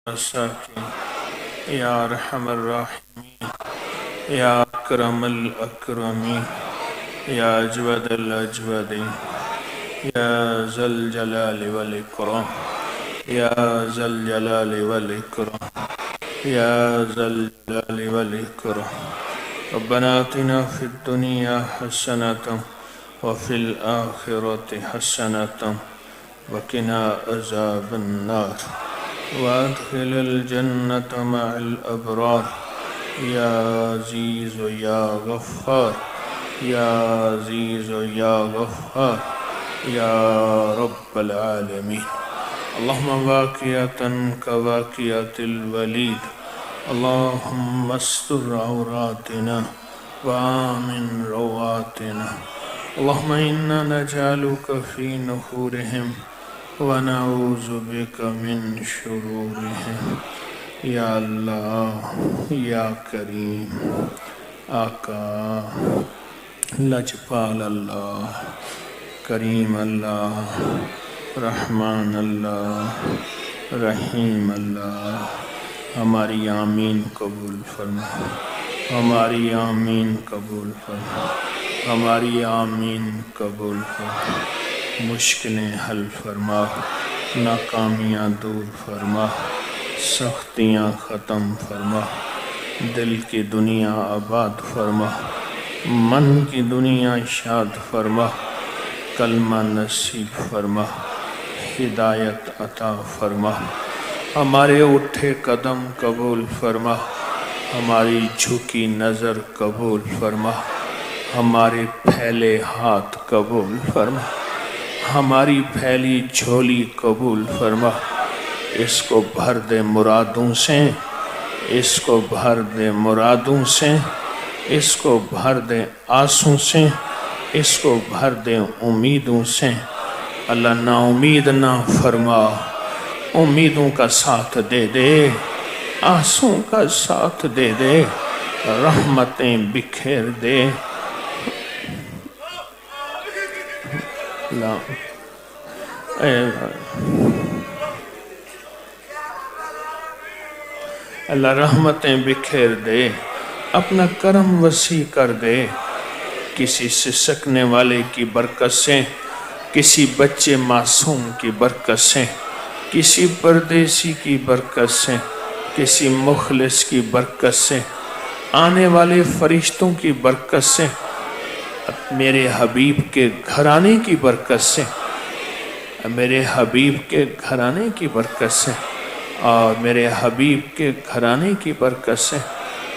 الساكين يا أرحم الراحمين يا أكرم الأكرمين يا أجود الأجودين يا ذا الجلال والإكرام يا ذا الجلال والإكرام يا ذا الجلال والإكرام ربنا آتنا في الدنيا حسنة وفي الآخرة حسنة وقنا عذاب النار وادخل الجنة مع الأبرار يا عزيز يا غفار يا عزيز يا غفار يا رب العالمين اللهم واقية كواقية الوليد اللهم استر عوراتنا وآمن رواتنا اللهم إنا نجعلك في نحورهم ونعوذ بك من شرورهم یا اللہ یا کریم آقا لجپال اللہ کریم اللہ رحمان اللہ رحیم اللہ ہماری آمین قبول فرما ہماری آمین قبول فرما ہماری آمین قبول فرما مشکلیں حل فرما ناکامیاں دور فرما سختیاں ختم فرما دل کی دنیا آباد فرما من کی دنیا شاد فرما کلمہ نصیب فرما ہدایت عطا فرما ہمارے اٹھے قدم قبول فرما ہماری جھکی نظر قبول فرما ہمارے پھیلے ہاتھ قبول فرما ہماری پھیلی جھولی قبول فرما اس کو بھر دے مرادوں سے اس کو بھر دے مرادوں سے اس کو بھر دے آسوں سے اس کو بھر دے امیدوں سے اللہ نا امید نہ فرما امیدوں کا ساتھ دے دے آسوں کا ساتھ دے دے رحمتیں بکھیر دے اللہ رحمتیں بکھیر دے اپنا کرم وسیع کر دے کسی سسکنے والے کی برکت سے کسی بچے معصوم کی برکت سے کسی پردیسی کی برکت سے کسی مخلص کی برکت سے آنے والے فرشتوں کی برکت سے میرے حبیب کے گھرانے کی برکت سے میرے حبیب کے گھرانے کی برکت سے اور میرے حبیب کے گھرانے کی برکت سے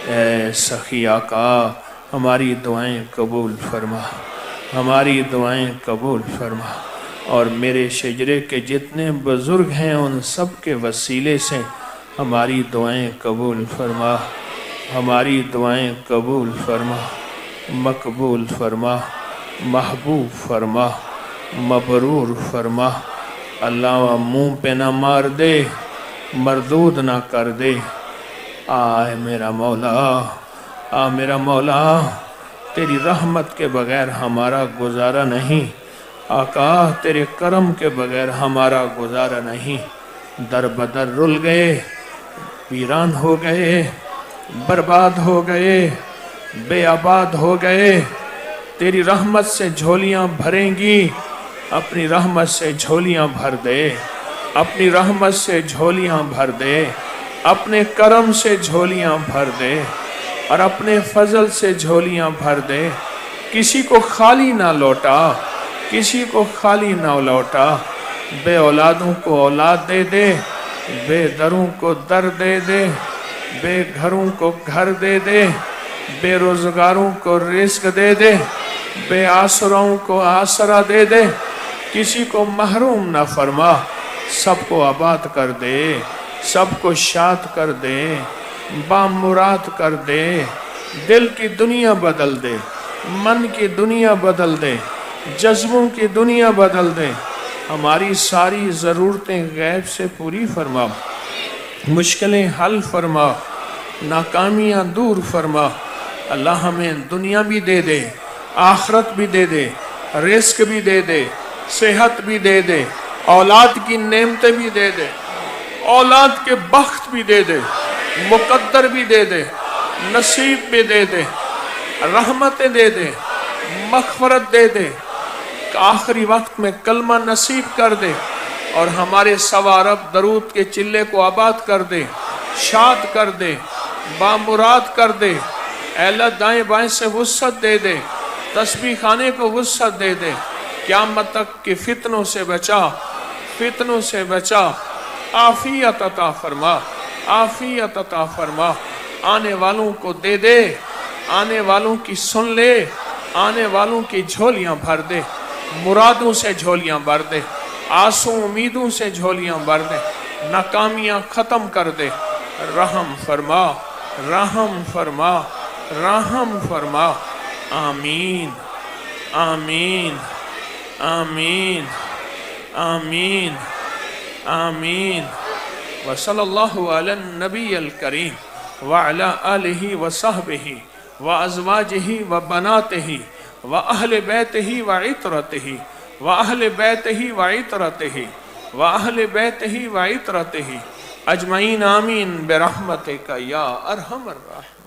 اے سخی آقا ہماری دعائیں قبول فرما ہماری دعائیں قبول فرما اور میرے شجرے کے جتنے بزرگ ہیں ان سب کے وسیلے سے ہماری دعائیں قبول فرما ہماری دعائیں قبول فرما مقبول فرما محبوب فرما مبرور فرما اللہ منہ پہ نہ مار دے مردود نہ کر دے آئے میرا مولا تیری رحمت کے بغیر ہمارا گزارا نہیں آقا تیرے کرم کے بغیر ہمارا گزارا نہیں در بدر رل گئے ویران ہو گئے برباد ہو گئے بے آباد ہو گئے تیری رحمت سے جھولیاں بھریں گی اپنی رحمت سے جھولیاں بھر دے اپنی رحمت سے جھولیاں بھر دے اپنے کرم سے جھولیاں بھر دے اور اپنے فضل سے جھولیاں بھر دے کسی کو خالی نہ لوٹا کسی کو خالی نہ لوٹا بے اولادوں کو اولاد دے دے بے دروں کو در دے دے بے گھروں کو گھر دے دے بے روزگاروں کو رزق دے دے بے آسراؤں کو آسرا دے دے کسی کو محروم نہ فرما سب کو آباد کر دے سب کو شاد کر دے بامراد کر دے دل کی دنیا بدل دے من کی دنیا بدل دے جذبوں کی دنیا بدل دے ہماری ساری ضرورتیں غیب سے پوری فرما مشکلیں حل فرما ناکامیاں دور فرما اللہ ہمیں دنیا بھی دے دے آخرت بھی دے دے رزق بھی دے دے صحت بھی دے دے اولاد کی نعمتیں بھی دے دے اولاد کے بخت بھی دے دے، مقدر بھی دے دے، نصیب بھی دے دے، رحمتیں دے دے، مغفرت دے دے، آخری وقت میں کلمہ نصیب کر دے، اور ہمارے سوا رب درود کے چلے کو آباد کر دے، شاد کر دے، بامراد کر دے۔ اے اللہ دائیں بائیں سے وسعت دے دے، تسبیح خانے کو وسعت دے دے، قیامت تک کے فتنوں سے بچا، فتنوں سے بچا، عافیت عطا فرما، عافیت عطا فرما۔ آنے والوں کو دے دے، آنے والوں کی سن لے، آنے والوں کی جھولیاں بھر دے، مرادوں سے جھولیاں بھر دے، آسوں امیدوں سے جھولیاں بھر دے، ناکامیاں ختم کر دے۔ رحم فرما، رحم فرما، رحم فرما۔ آمین، آمین، آمین، آمین، آمین۔ وصلی اللہ علی النبی الکریم وعلی آلہ وصحبہ وازواجہ وبناتہ واہل بیتہ وعطرتہ واہل بیتہ وعطرتہ واہل بیتہ وعطرتہ اجمعین آمین برحمتک یا ارحم الراحمین۔